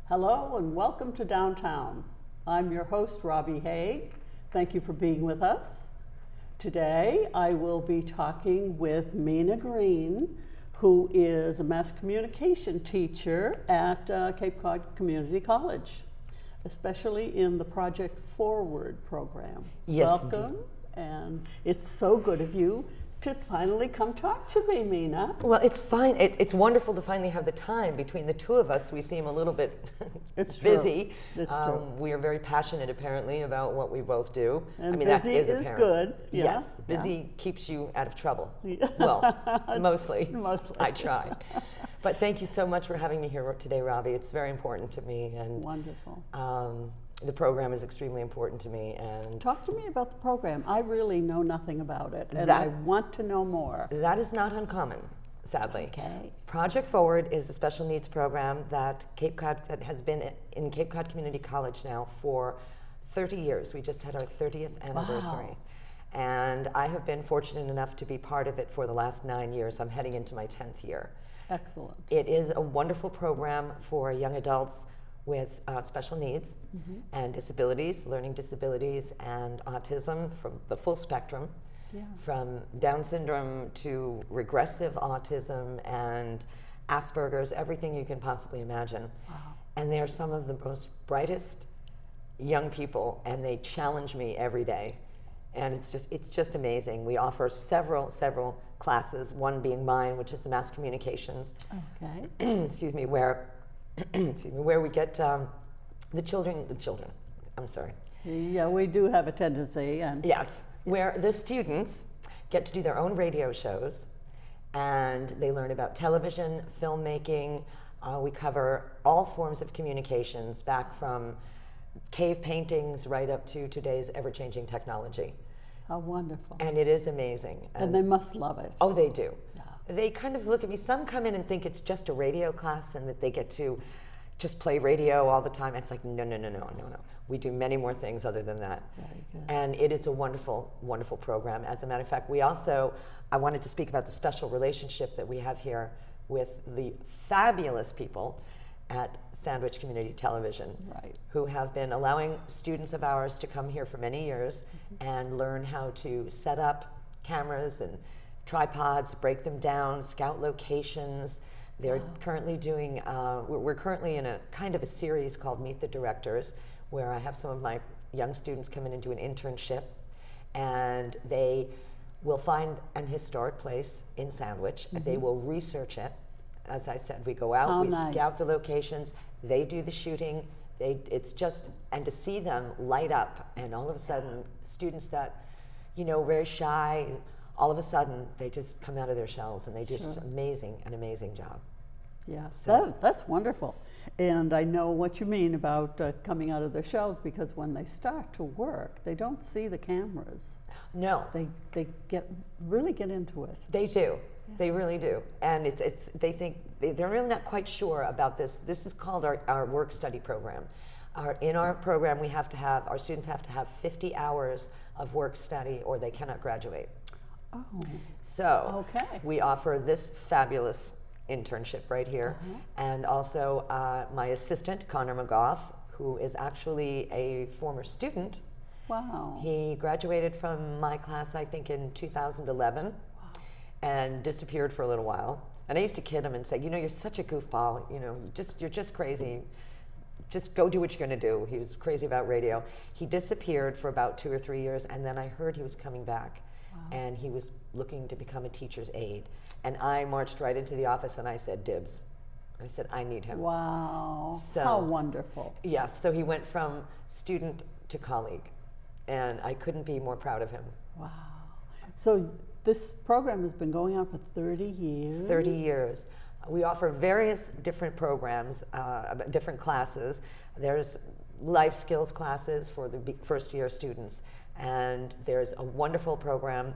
Hello and welcome to Downtown. I'm your host, Robbie Haig. Thank you for being with us. Today I will be talking with Mina Green, who is a mass communication teacher at Cape Cod Community College, especially in the Project Forward program. Yes, welcome, indeed. And it's so good of you to finally come talk to me, Mina. Well, it's fine. It's wonderful to finally have the time between the two of us. We seem a little bit It's busy. True. It's true. We are very passionate, apparently, about what we both do. And I mean, busy that is is apparent. good. Yeah. Yes, Yeah. busy keeps you out of trouble. Yeah. Well, mostly. Mostly. I try. But thank you so much for having me here today, Robbie. It's very important to me, and Wonderful. the program is extremely important to me. And Talk to me about the program. I really know nothing about it, and That- I want to know more. that is not uncommon, sadly. Okay. Project Forward is a special needs program that that has been in Cape Cod Community College now for 30 years. We just had our 30th anniversary. And I have been fortunate enough to be part of it for the last 9 years. I'm heading into my 10th year. Excellent. It is a wonderful program for young adults with special needs and disabilities, learning disabilities and autism from the full spectrum. Yeah. From Down syndrome to regressive autism and Asperger's, everything you can possibly imagine. Wow. And they're some of the most brightest young people, and they challenge me every day. And it's just amazing. We offer several classes, one being mine, which is the mass communications, Okay. excuse me, where where we get the children, I'm sorry. Yeah, we do have a tendency, and Yes, where the students get to do their own radio shows, and they learn about television, filmmaking. We cover all forms of communications, back from cave paintings right up to today's ever-changing technology. how wonderful. And it is amazing. And they must love it. Oh, they do. Yeah. They kind of look at me. Some come in and think it's just a radio class and that they get to just play radio all the time. It's like, no. We do many more things other than that. Very good. And it is a wonderful, wonderful program. As a matter of fact, I wanted to speak about the special relationship that we have here with the fabulous people at Sandwich Community Television, Right. who have been allowing students of ours to come here for many years and learn how to set up cameras and tripods, break them down, scout locations. They're currently doing, we're currently in a kind of a series called Meet the Directors, where I have some of my young students come in and do an internship, and they will find an historic place in Sandwich. They will research it. As I said, we go out, How we nice. scout the locations, they do the shooting. It's just, and to see them light up, and all of a sudden, students that, very shy, all of a sudden, they just come out of their shells, and they do just an amazing job. Yeah, So- that's wonderful. And I know what you mean about coming out of their shells, because when they start to work, they don't see the cameras. No, They really get into it. they do. They really do. And they think, they're really not quite sure about this. This is called our work study program. In our program, our students have to have 50 hours of work study or they cannot graduate. Oh, So Okay. we offer this fabulous internship right here. And also my assistant, Connor McGough, who is actually a former student. wow. He graduated from my class, I think, in 2011 and disappeared for a little while. And I used to kid him and say, you're such a goofball, you're just crazy. Just go do what you're going to do. He was crazy about radio. He disappeared for about 2 or 3 years, and then I heard he was coming back. And he was looking to become a teacher's aide. And I marched right into the office and I said, dibs. I said, I need him. Wow. So- How wonderful. Yes, so he went from student to colleague. And I couldn't be more proud of him. Wow. So this program has been going on for 30 years. 30 years. We offer various different programs, different classes. There's life skills classes for the first year students. And there's a wonderful program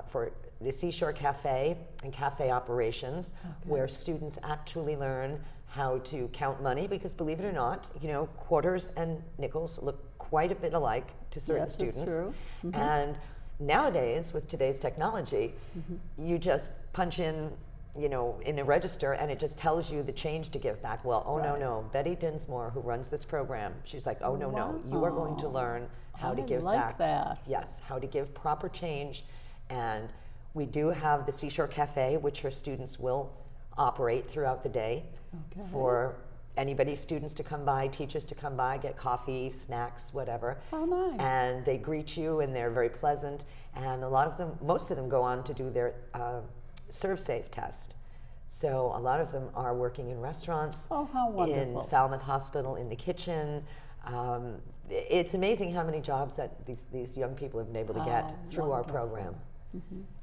for the Seashore Cafe and cafe operations, where students actually learn how to count money, because believe it or not, quarters and nickels look quite a bit alike to certain Yes, that's students. true. And nowadays, with today's technology, you just punch in you know, in a register, and it just tells you the change to give back. Well, oh Right. no, Betty Dinsmore, who runs this program, she's like, oh no, you are going to Wow. learn how to I give like back. that. Yes, how to give proper change. And we do have the Seashore Cafe, which her students will operate throughout the day Okay. for anybody, students to come by, teachers to come by, get coffee, snacks, whatever. Oh, nice. And they greet you, and they're very pleasant. And a lot of them, most of them go on to do their ServSafe test. So a lot of them are working in restaurants, Oh, how wonderful. in Falmouth Hospital, in the kitchen. It's amazing how many jobs that these young people have been able to get How through our wonderful. program.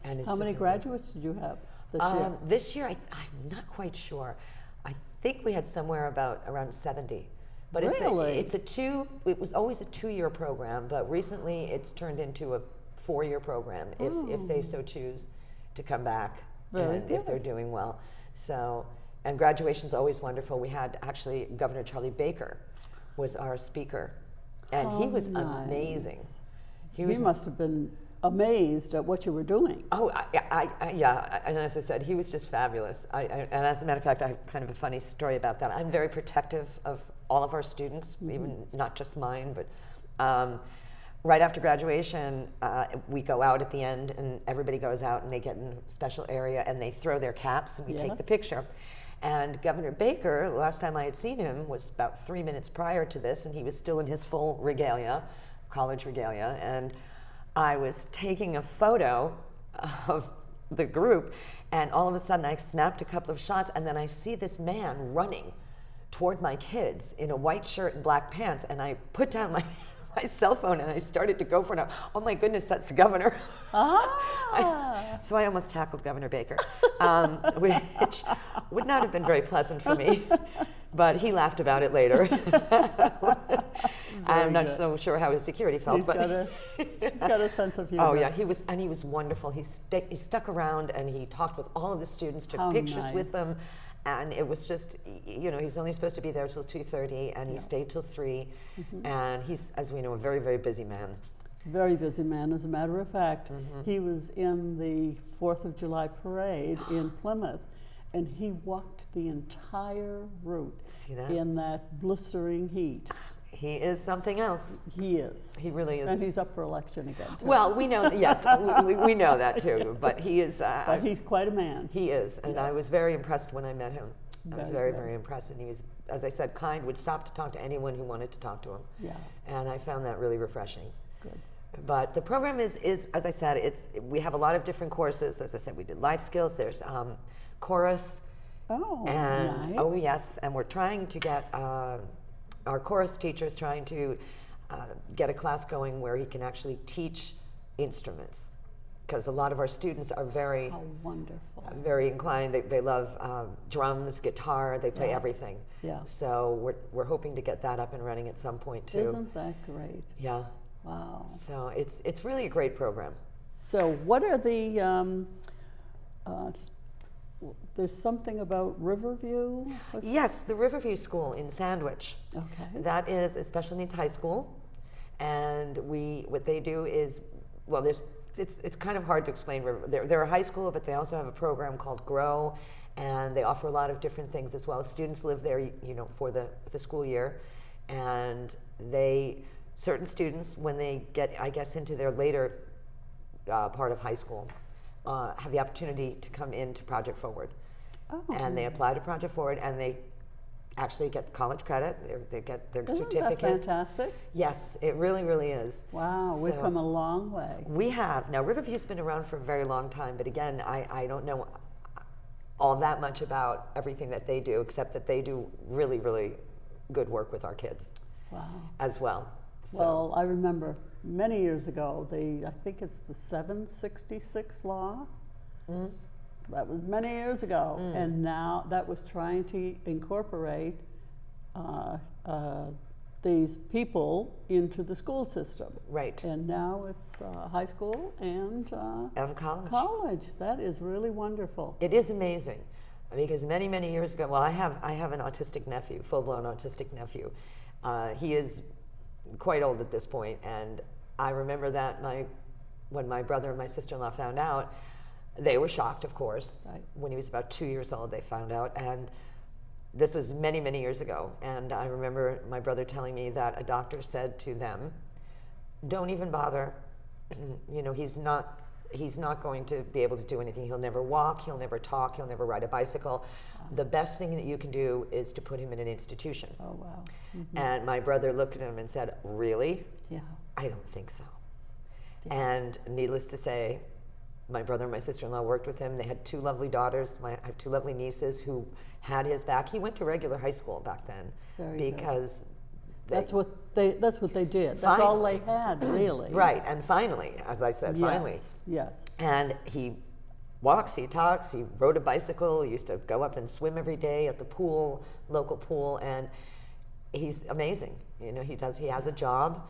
And it's How just many amazing. graduates did you have this year? This year, I'm not quite sure. I think we had somewhere around 70. But Really? it was always a 2-year program, but recently it's turned into a 4-year program if they so choose to come back, Very and if they're good. doing well. So, and graduation's always wonderful. We had actually Governor Charlie Baker was our speaker, and he was amazing. Nice. He You was must have been amazed at what you were doing. Oh, yeah, and as I said, he was just fabulous. And as a matter of fact, I have kind of a funny story about that. I'm very protective of all of our students, even not just mine, but right after graduation, we go out at the end, and everybody goes out, and they get in a special area, and they throw their caps, and we take the Yes. picture. And Governor Baker, the last time I had seen him was about 3 minutes prior to this, and he was still in his full regalia, college regalia, and I was taking a photo of the group, and all of a sudden I snapped a couple of shots, and then I see this man running toward my kids in a white shirt and black pants, and I put down my cell phone and I started to go for it. Oh my goodness, that's the governor. Ah! So I almost tackled Governor Baker, which would not have been very pleasant for me, but he laughed about it later. I'm not good. so sure how his security felt, He's but got a sense of humor. oh yeah, he was wonderful. He stuck around, and he talked with all of the students, took How pictures with nice. them, and it was just, you know, he was only supposed to be there till 2:30, and he stayed till 3, and he's, as we know, a very, very busy man. Very busy man. As a matter of fact, Mm-hmm. he was in the 4th of July parade in Plymouth, and he walked the entire route See that? in that blistering heat. He is something else. He is. He really is. And he's up for election again, too. Well, we know, yes, we know that too, but he is. But he's quite a man. He is, and I was very impressed when I met him. I was Very very, good. very impressed, and he was, as I said, kind, would stop to talk to anyone who wanted to talk to him. Yeah, And I found that really refreshing. good. But the program is as I said, we have a lot of different courses. As I said, we did life skills, there's chorus, Oh, and nice. oh yes, and we're trying to get our chorus teacher is trying to get a class going where he can actually teach instruments, because a lot of our students are very How wonderful. very inclined. They love drums, guitar. They play Yeah. everything. Yeah. So we're hoping to get that up and running at some point too. Isn't that great? Yeah. Wow. So it's really a great program. So what are the, there's something about Riverview? What's- Yes, the Riverview School in Sandwich. Okay. That is a special needs high school, and what they do is, well, it's kind of hard to explain. They're a high school, but they also have a program called Grow, and they offer a lot of different things as well. Students live there, you know, for the school year, and certain students, when they get, I guess, into their later part of high school, have the opportunity to come into Project Forward. Oh, And they apply to Project Forward, and they actually get college credit. They get their isn't that certificate. fantastic? Yes, it really, really is. Wow, we've So- come a long way. We have. Now, Riverview's been around for a very long time, but again, I don't know all that much about everything that they do, except that they do really, really good work with our kids Wow. as well. So, Well, I remember many years ago, I think it's the 766 law. Mm. That was many years ago, and now that was trying to incorporate these people into the school system. right. And now it's high school and And college. college. That is really wonderful. It is amazing, because many, many years ago, well, I have an autistic nephew, full-blown autistic nephew. He is quite old at this point, and I remember that when my brother and my sister-in-law found out, They were shocked, of course. Right. When he was about 2 years old, they found out. And this was many, many years ago. And I remember my brother telling me that a doctor said to them, don't even bother. You know, he's not going to be able to do anything. He'll never walk, he'll never talk, he'll never ride a bicycle. The best thing that you can do is to put him in an institution. Oh, wow. And my brother looked at him and said, really? Yeah. I don't think so. And needless to say, my brother and my sister-in-law worked with him. They had 2 lovely daughters. I have 2 lovely nieces who had his back. He went to regular high school back then. Very good. Because That's what they did. That's all they had, really. Right, and finally, as I said, finally. Yes. And he walks, he talks, he rode a bicycle, he used to go up and swim every day at the pool, local pool, and he's amazing. You know, he has a job.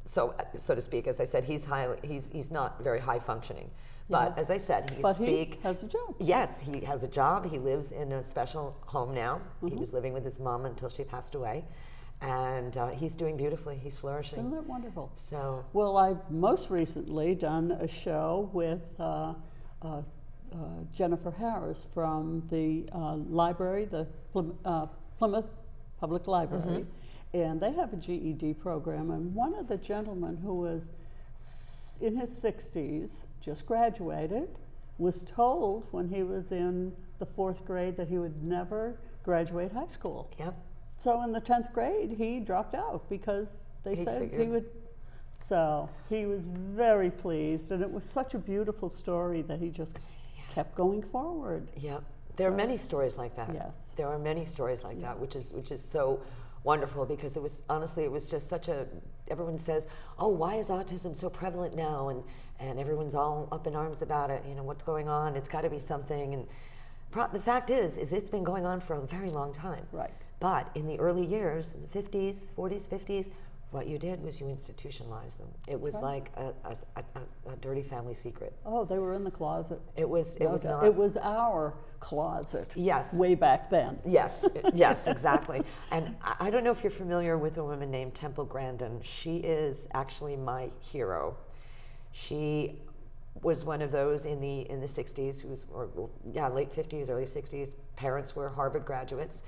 So to speak, as I said, he's not very high functioning. But as I said, he can speak. He has a job. Yes, he has a job. He lives in a special home now. He was living with his mom until she passed away. And he's doing beautifully. He's flourishing. Isn't that wonderful? So, well, I've most recently done a show with Jennifer Harris from the library, the Plymouth Public Library, and they have a GED program. And one of the gentlemen who was in his 60s, just graduated, was told when he was in the 4th grade that he would never graduate high school. yep. So in the 10th grade, he dropped out because they said he would. So he was very pleased, and it was such a beautiful story that he just kept going forward. Yep. There are many stories like that. Yes. There are many stories like that, which is so wonderful, because it was just such a, everyone says, oh, why is autism so prevalent now? And everyone's all up in arms about it. You know, what's going on? It's got to be something. And the fact is it's been going on for a very long time. Right. But in the early years, in the 50s, 40s, 50s, what you did was you institutionalized them. It was like a dirty family secret. Oh, they were in the closet. It was not. It was our closet. Yes. Way back then. Yes, yes, exactly. And I don't know if you're familiar with a woman named Temple Grandin. She is actually my hero. She was one of those in the 60s who was, late 50s, early 60s. Parents were Harvard graduates,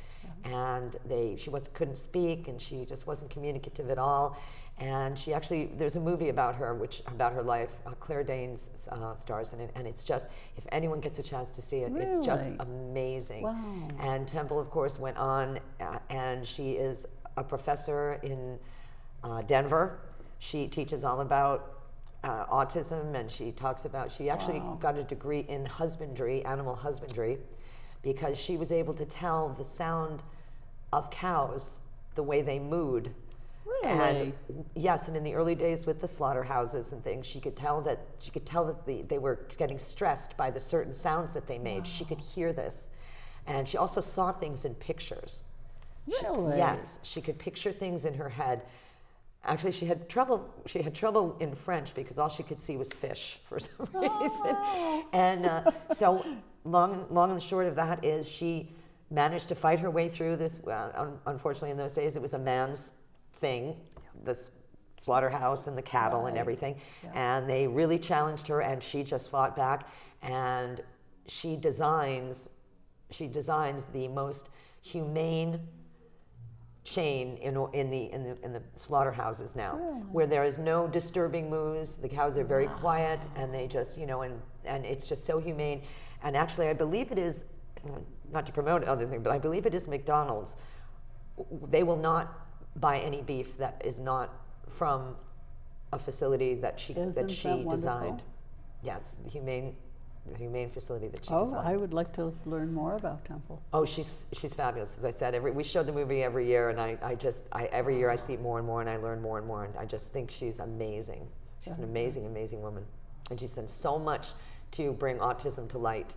and she couldn't speak, and she just wasn't communicative at all. And she actually, there's a movie about her, about her life. Claire Danes stars in it, and it's just, if anyone gets a chance to see it, it's just amazing. Wow. And Temple, of course, went on, and she is a professor in Denver. She teaches all about autism, and she talks about, she actually got a degree in husbandry, animal husbandry, because she was able to tell the sound of cows, the way they mooed. Really? And yes, and in the early days with the slaughterhouses and things, she could tell that they were getting stressed by the certain sounds that they made. She could hear this, and she also saw things in pictures. Really? Yes, she could picture things in her head. Actually, she had trouble in French because all she could see was fish for some reason. And so long and short of that is she managed to fight her way through this. Unfortunately, in those days, it was a man's thing, this slaughterhouse and the cattle and everything. And they really challenged her, and she just fought back. And she designs the most humane chain in the slaughterhouses now, where there is no disturbing moos. The cows are very quiet, and they just, and it's just so humane. And actually, I believe it is, not to promote other things, but I believe it is McDonald's. They will not buy any beef that is not from a facility that she designed. Yes, the humane facility that she designed. I would like to learn more about Temple. Oh, she's fabulous. As I said, we show the movie every year, and every year I see more and more, and I learn more and more, and I just think she's amazing. She's an amazing, amazing woman, and she's done so much to bring autism to light,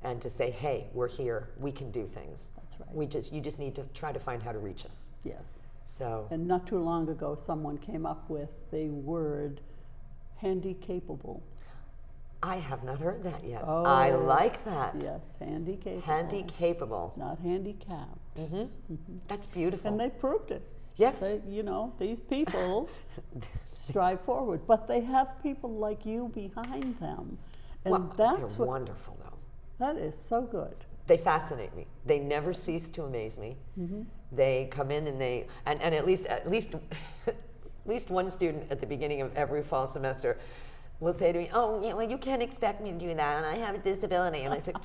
and to say, hey, we're here, we can do things. That's right. You just need to try to find how to reach us. Yes. So. And not too long ago, someone came up with the word handy-capable. I have not heard that yet. Oh, I like that. Yes, handy-capable. Handy-capable. Not handicapped. That's beautiful. And they proved it. Yes. These people strive forward, but they have people like you behind them. And Well, that's they're what, wonderful, though. that is so good. They fascinate me. They never cease to amaze me. They come in and and at least at least one student at the beginning of every fall semester will say to me, "Oh, yeah, well, you can't expect me to do that, and I have a disability." And I said,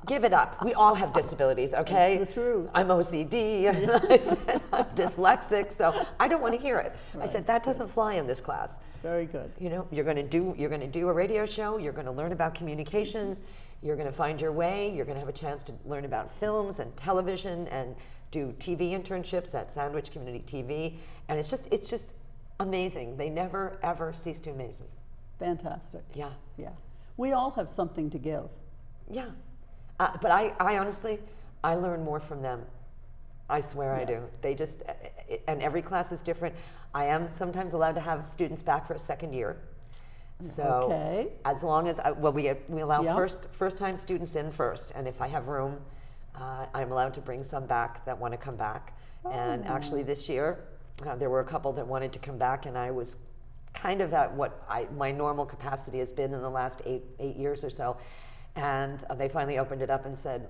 "Give it up. We all have disabilities, okay? That's the truth. I'm OCD, and I said I'm dyslexic, so I don't want to hear it." I said that doesn't fly in this class. Very good. You know, you're going to do a radio show. You're going to learn about communications. You're going to find your way. You're going to have a chance to learn about films and television and do TV internships at Sandwich Community TV. And it's just amazing. They never ever cease to amaze me. Fantastic. Yeah, Yeah. We all have something to give. yeah. But I honestly, I learn more from them. I swear I do. Yes. They just, and every class is different. I am sometimes allowed to have students back for a second year. So Okay. as long as, we allow Yeah. first time students in first, and if I have room, I'm allowed to bring some back that want to come back. And actually this year, there were a couple that wanted to come back, and I was kind of at what my normal capacity has been in the last eight years or so. And they finally opened it up and said,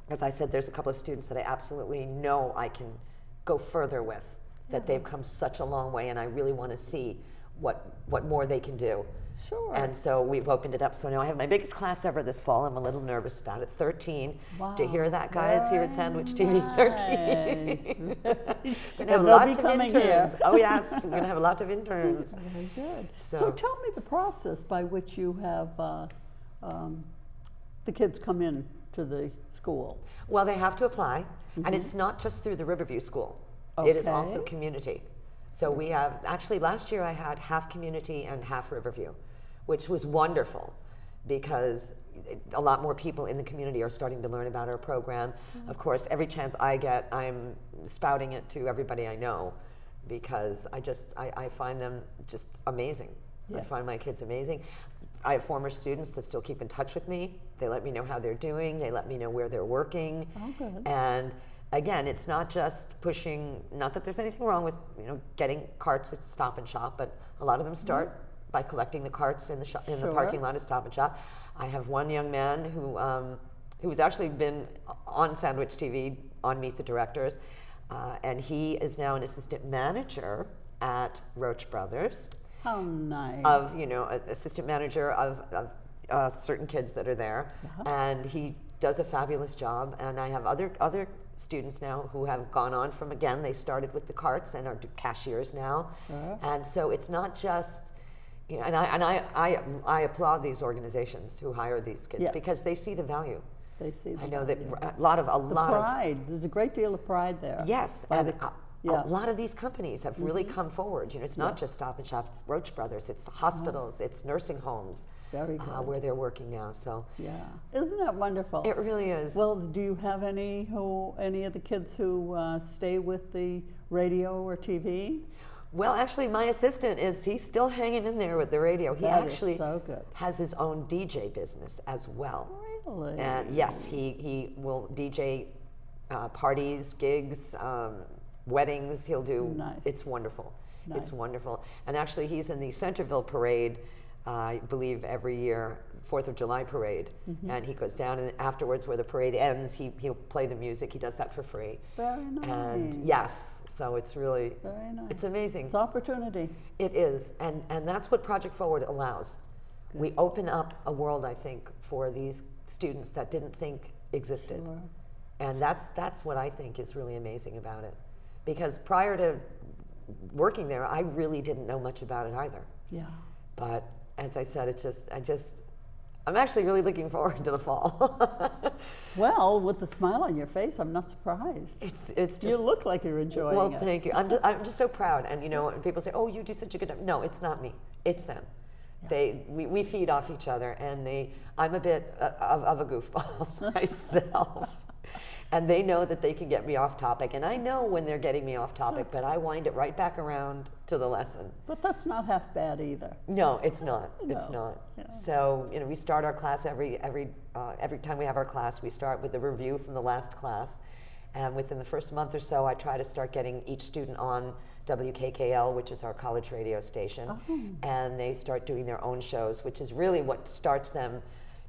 as I said, there's a couple of students that I absolutely know I can go further with, that they've come such a long way, and I really want to see what more they can do. Sure. And so we've opened it up. So now I have my biggest class ever this fall. I'm a little nervous about it. 13. Wow. To hear that, guys, here at Sandwich TV, 13. Nice. We're going to have And they'll be lots of coming interns. here. Oh, yes. We're going to have lots of interns. Very good. So So- tell me the process by which you have the kids come in to the school. Well, they have to apply, and it's not just through the Riverview School. It is also Okay. community. So we have, actually last year I had half community and half Riverview, which was wonderful because a lot more people in the community are starting to learn about our program. Of course, every chance I get, I'm spouting it to everybody I know because I find them just amazing. I Yes. find my kids amazing. I have former students that still keep in touch with me. They let me know how they're doing. They let me know where they're working. Oh, good. And again, it's not just pushing, not that there's anything wrong with, getting carts at Stop and Shop, but a lot of them start by collecting the carts in the in the Sure. parking lot of Stop and Shop. I have one young man who's actually been on Sandwich TV on Meet the Directors, and he is now an assistant manager at Roach Brothers. How nice. Assistant manager of certain kids that are there, and he does a fabulous job. And I have other students now who have gone on from, again, they started with the carts and are cashiers now. Sure. And so it's not just, and I applaud these organizations who hire these kids Yes. because they see the value. They see the I know that value. a lot of Pride. There's a great deal of pride there. yes, By and the- yeah. a lot of these companies have really come forward. It's not just Stop and Shop, it's Roach Brothers, it's hospitals, it's nursing homes. Very good. Where they're working now. So Yeah. Isn't that wonderful? it really is. Well, do you have any of the kids who stay with the radio or TV? Well, actually, my assistant he's still hanging in there with the radio. He That is actually so good. has his own DJ business as well. Really? And yes, he will DJ parties, gigs, weddings. He'll do. Nice. It's wonderful. Nice. It's wonderful. And actually, he's in the Centerville parade. I believe every year, 4th of July parade, and he goes down, and afterwards, where the parade ends, he'll play the music. He does that for free. Very nice. And yes, so it's really, Very nice. it's amazing. It's opportunity. It is, and that's what Project Forward allows. We open up a world, I think, for these students that didn't think existed. Sure. And that's what I think is really amazing about it. Because prior to working there, I really didn't know much about it either. Yeah. But as I said, I'm actually really looking forward to the fall. Well, with the smile on your face, I'm not surprised. It's just, You look like you're enjoying well, it. thank you. I'm just so proud. And and people say, "Oh, you do such a good job." No, it's not me. It's them. We feed off each other, and I'm a bit of a goofball myself. And they know that they can get me off topic, and I know when they're getting me off topic, but I wind it right back around to the lesson. But that's not half bad either. No, it's not. It's No. not. Yeah. So we start our class every time we have our class. We start with a review from the last class, and within the first month or so, I try to start getting each student on WKKL, which is our college radio station, and they start doing their own shows, which is really what starts them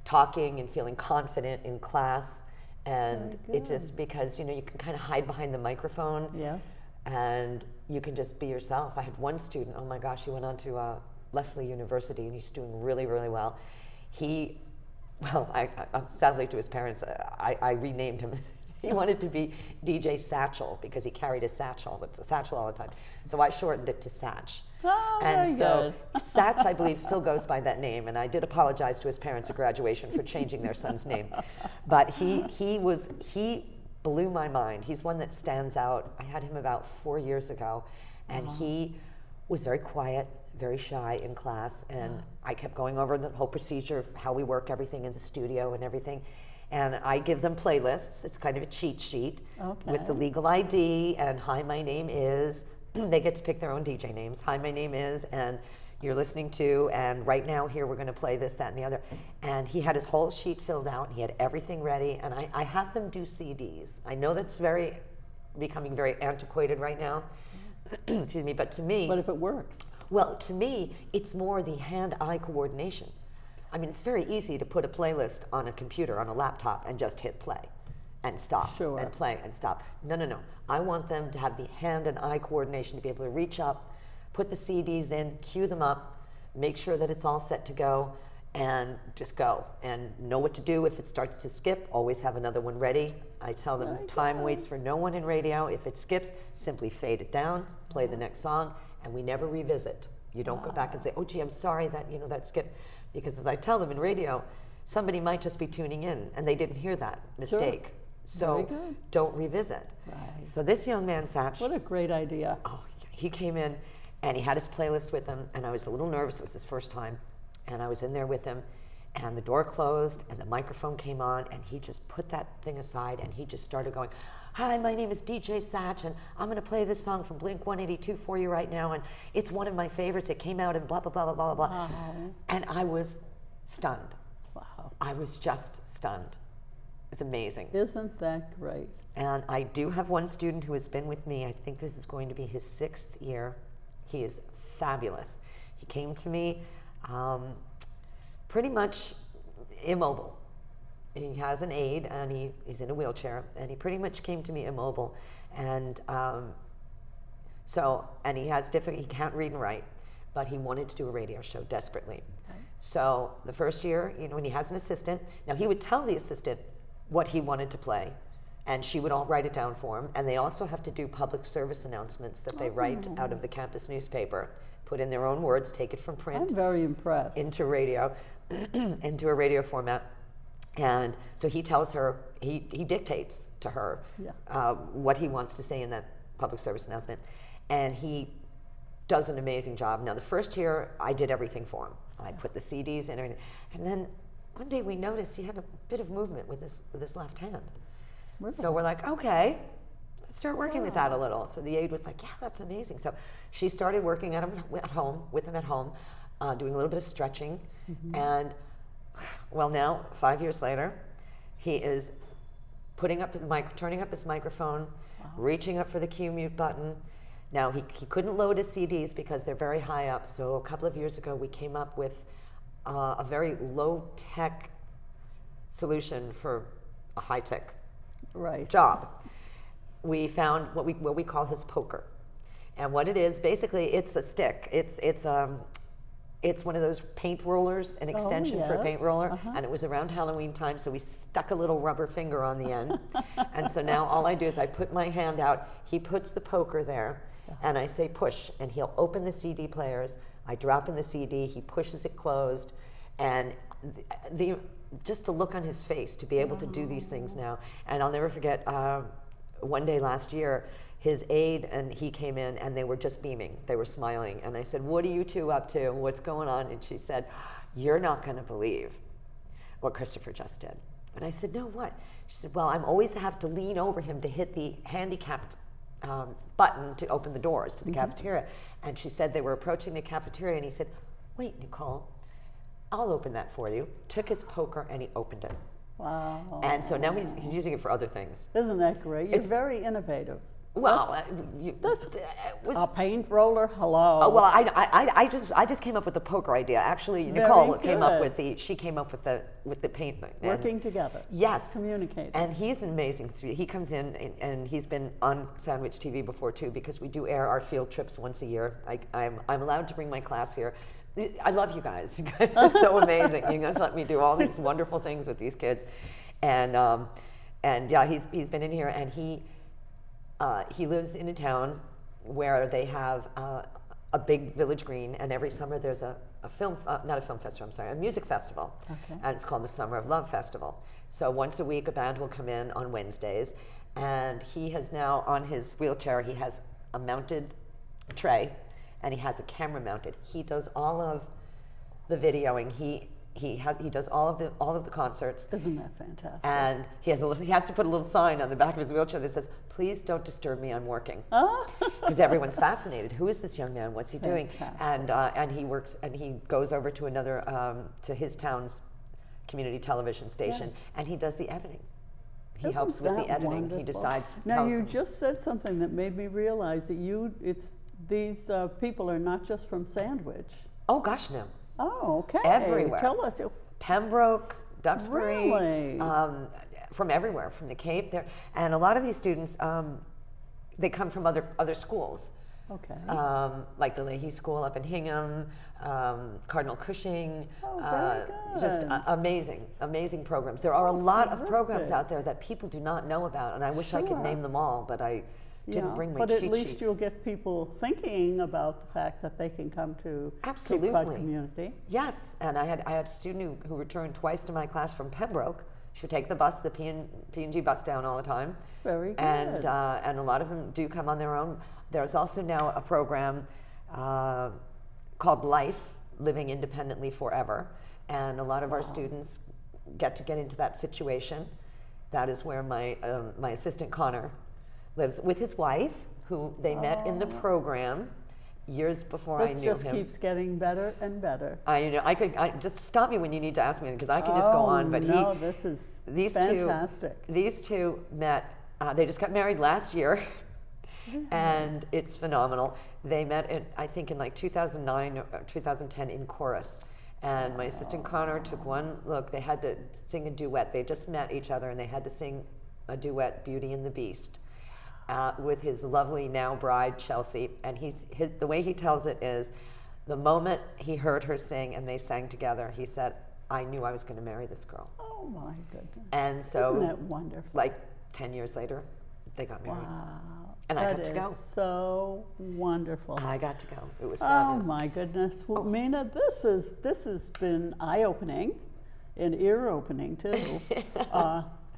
talking and feeling confident in class. And it just, because, you know, you can kind of hide behind the microphone. Yes. And you can just be yourself. I had one student, oh my gosh, he went on to Lesley University, and he's doing really, really well. Sadly to his parents, I renamed him. He wanted to be DJ Satchel because he carried a satchel all the time. So I shortened it to Satch. Oh, And very so good. Satch, I believe, still goes by that name. And I did apologize to his parents at graduation for changing their son's name. But he blew my mind. He's one that stands out. I had him about 4 years ago, and he was very quiet, very shy in class, and I kept going over the whole procedure of how we work everything in the studio and everything. And I give them playlists. It's kind of a cheat sheet with the legal ID and hi, my name is. They get to pick their own DJ names. Hi, my name is, and you're listening to, and right now here we're going to play this, that, and the other. And he had his whole sheet filled out, and he had everything ready, and I have them do CDs. I know that's becoming very antiquated right now, excuse me, but to me... But if it works. Well, to me, it's more the hand-eye coordination. I mean, it's very easy to put a playlist on a computer, on a laptop, and just hit play and stop and play and stop. No. I want them to have the hand and eye coordination to be able to reach up, put the CDs in, cue them up, make sure that it's all set to go, and just go. And know what to do if it starts to skip. Always have another one ready. I tell them time waits for no one in radio. If it skips, simply fade it down, play the next song, and we never revisit. You don't go back and say, oh gee, I'm sorry that, you know, that skipped. Because as I tell them in radio, somebody might just be tuning in and they didn't hear that mistake. Sure. So don't revisit. Right. So this young man, Satch. What a great idea. Oh, he came in and he had his playlist with him, and I was a little nervous. It was his first time. And I was in there with him, and the door closed and the microphone came on, and he just put that thing aside and he just started going, hi, my name is DJ Satch, and I'm going to play this song from Blink 182 for you right now, and it's one of my favorites. It came out in blah, blah, blah, blah, blah, blah. And I was stunned. Wow. I was just stunned. It's amazing. Isn't that great? And I do have one student who has been with me. I think this is going to be his 6th year. He is fabulous. He came to me pretty much immobile. He has an aid, and he's in a wheelchair, and he pretty much came to me immobile. And and he has he can't read and write, but he wanted to do a radio show desperately. Okay. So the first year, you know, when he has an assistant, now he would tell the assistant what he wanted to play, and she would all write it down for him. And they also have to do public service announcements that they write out of the campus newspaper, put in their own words, take it from print. I'm very impressed. Into radio, into a radio format. And so he tells her, he dictates to her what he wants to say in that public service announcement. And he does an amazing job. Now, the first year, I did everything for him. I put the CDs and everything. And then one day we noticed he had a bit of movement with his left hand. Really? So we're like, okay, let's start working with that a little. So the aide was like, yeah, that's amazing. So she started working with him at home, doing a little bit of stretching. And well, now, 5 years later, he is turning up his microphone, reaching up for the cue mute button. Now, he couldn't load his CDs because they're very high up, so a couple of years ago we came up with a very low-tech solution for a high-tech job. We found what we call his poker. And what it is, basically, it's a stick. It's one of those paint rollers, an extension for a paint roller, and it was around Halloween time, so we stuck a little rubber finger on the end. And so now all I do is I put my hand out, he puts the poker there, and I say push, and he'll open the CD players. I drop in the CD, he pushes it closed, and just the look on his face to be able to do these things now. And I'll never forget, one day last year, his aide and he came in and they were just beaming. They were smiling. And I said, what are you two up to? What's going on? And she said, you're not going to believe what Christopher just did. And I said, no, what? She said, well, I'm always have to lean over him to hit the handicapped button to open the doors to the cafeteria. And she said they were approaching the cafeteria and he said, wait, Nicole, I'll open that for you. Took his poker and he opened it. Wow. And so now he's using it for other things. Isn't that great? You're very innovative. Well, That's it was. a paint roller. Hello. Well, I just came up with the poker idea. Actually, Nicole came up good. with she came up with the paint. Working together. Yes. Communicating. And he's an amazing student. He comes in and he's been on Sandwich TV before too, because we do air our field trips once a year. I'm allowed to bring my class here. I love you guys. You guys are so amazing. You guys let me do all these wonderful things with these kids, and yeah, he's been in here, and he lives in a town where they have a big village green, and every summer there's a film, not a film festival, I'm sorry, a music festival, and it's called the Summer of Love Festival. So once a week a band will come in on Wednesdays, and he has now on his wheelchair, he has a mounted tray, and he has a camera mounted. He does all of the videoing. He does all of the concerts. Isn't that fantastic? And he has to put a little sign on the back of his wheelchair that says, "Please don't disturb me. I'm working." Because everyone's fascinated. Who is this young man? What's he doing? And he works, and he goes over to another to his town's community television station, and he does the editing. He helps with the editing. Wonderful? He decides. Now you just said something that made me realize that these people are not just from Sandwich. Oh gosh, no. Oh, okay. Everywhere. Tell us. Pembroke, Duxbury, Really? From everywhere, from the Cape. There, and a lot of these students, they come from other schools. Okay. Like the Leahy School up in Hingham, Cardinal Cushing. Oh, very good. Just amazing programs. There are a lot of programs terrific. out there that people do not know about, and I wish I could Sure. name them all, but I didn't bring my but cheat at least sheet. you'll get people thinking about the fact that they can come to Absolutely. Cape Cod community. Yes, and I had a student who returned twice to my class from Pembroke. She would take the bus, the P&G bus down all the time. Very good. And a lot of them do come on their own. There's also now a program called Life, Living Independently Forever. And a lot of our students get into that situation. That is where my assistant Connor lives with his wife, who they met in the program years before I knew him. This just keeps getting better and better. I just stop me when you need to ask me, because I can just go on. But no, this is fantastic. These two met. They just got married last year, and it's phenomenal. They met I think in like 2009 or 2010 in Chorus. And my assistant Connor took one look. They had to sing a duet. They just met each other, and they had to sing a duet, Beauty and the Beast, with his lovely now bride Chelsea. And the way he tells it is, the moment he heard her sing and they sang together, he said, "I knew I was going to marry this girl." Oh my goodness! And so, isn't that wonderful? Like 10 years later, they got married. Wow. And I got to go. That is so wonderful. I got to go. It was Oh fabulous. my goodness. Well, Mina, this has been eye-opening and ear-opening too.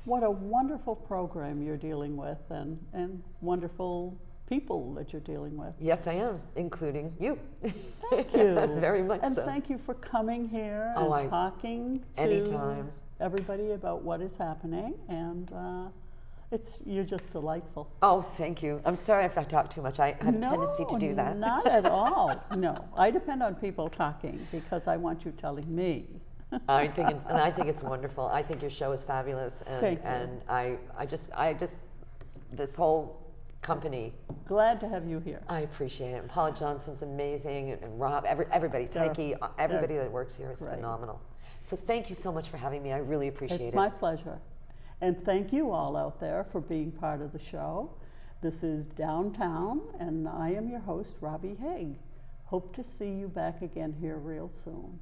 What a wonderful program you're dealing with, and wonderful people that you're dealing with. Yes, I am, including you. Thank you. Very much and so. thank you for coming here Oh, and talking to anytime. everybody about what is happening, and you're just delightful. Oh, thank you. I'm sorry if I talk too much. I have a tendency to do that. Not at all. No, I depend on people talking because I want you telling me. I think it's wonderful. I think your show is fabulous, and Thank you. and I just this whole company. Glad to have you here. I appreciate it. And Paula Johnson's amazing, and Rob, everybody, Taiki, everybody that works here is great. phenomenal. So thank you so much for having me. I really appreciate it. It's my pleasure. And thank you all out there for being part of the show. This is Downtown, and I am your host, Robbie Haig. Hope to see you back again here real soon.